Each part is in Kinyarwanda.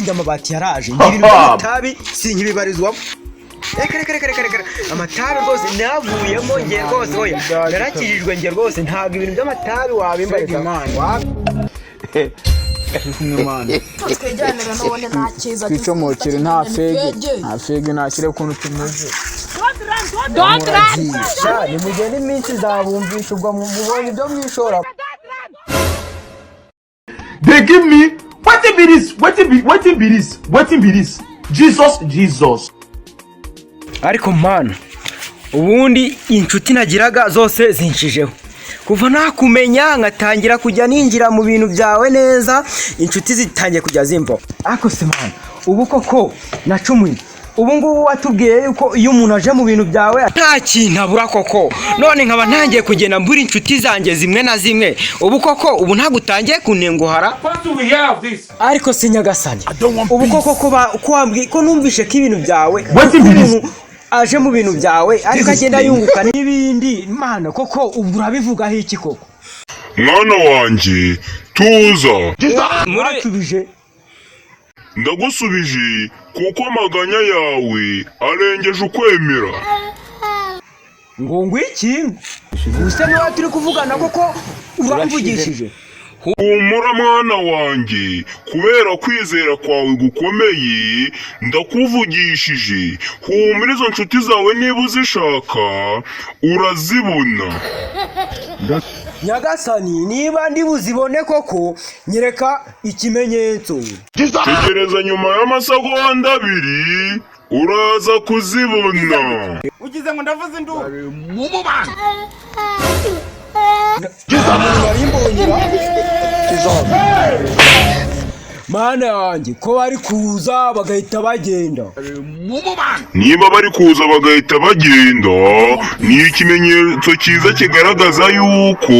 njye amabati yaraje ibintu by'amatabi sinkibibarizwamo. Reka amatabi rwose navuyemo ngiye rwose oya narakijijwe ngiye rwose ntabwo ibintu by'amatabi wabimbariza twegeranira none nta cyiza twicomokere nta fege nakire ukuntu tumeze. nimugende iminsi zabumvisha ubwo mubonye ibyo mwishora. They give me wetin be this Jesus. Ariko mana ubundi inshuti nagiraga zose zinshijeho kuva nakumenya ngatangira kujya ninjira mu bintu byawe neza inshuti zitangiye kujya zimva. Ariko se mana ubu koko nacumuye ubu ngubu watubwiye yuko iyo umuntu aje mu bintu byawe nta kintu abura koko none nkaba ntangiye kugenda mbura inshuti zanjye zimwe na zimwe ubu koko ubu ntagutangiye kunenguhara. Ariko se nyagasani ubu koko ko numvishe ko ibintu byawe aje mu bintu byawe ariko agenda yunguka n'ibindi mana koko ubu urabivugaho iki koko? Mwana wanje tuza muratubije ndagusubije kuko amaganya yawe arengeje ukwemera. ngo ngwiki gusa niba turi kuvugana koko uramvugishije. Humura mwana wanjye kubera kwizera kwawe gukomeye ndakuvugishije. Humura izo nshuti zawe niba uzishaka urazibona. Nyagasani niba ndi buzibone koko nyereka ikimenyetso. Tegereza nyuma y'amasegonda 2 uraza kuzibona. Ugize ngo ndavuze induru mu bana. Mana yanjye ko bari kuza bagahita bagenda. Niba bari kuza bagahita bagenda ni ikimenyetso cyiza kigaragaza yuko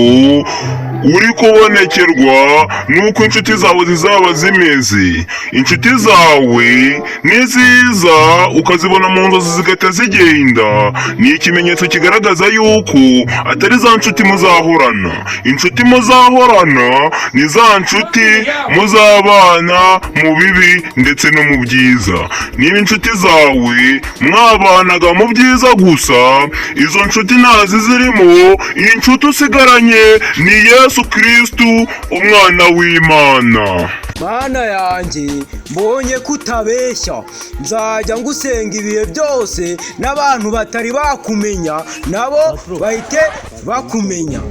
uri kubonekerwa nuko inshuti zawe zizaba zimeze. Inshuti zawe niziza ukazibona mu nzozi zigahita zigenda ni ikimenyetso kigaragaza yuko atari za nshuti muzahorana. Inshuti muzahorana ni za nshuti muzabana mu bibi ndetse no mu byiza. Niba inshuti zawe mwabanaga mu byiza gusa izo nshuti ntazi zirimo, iyi nshuti usigaranye ni Yesu Kristu umwana w'Imana. Mana yanjye mbonye kutabeshya nzajya ngusenga ibihe byose n'abantu batari bakumenya nabo bahite bakumenya.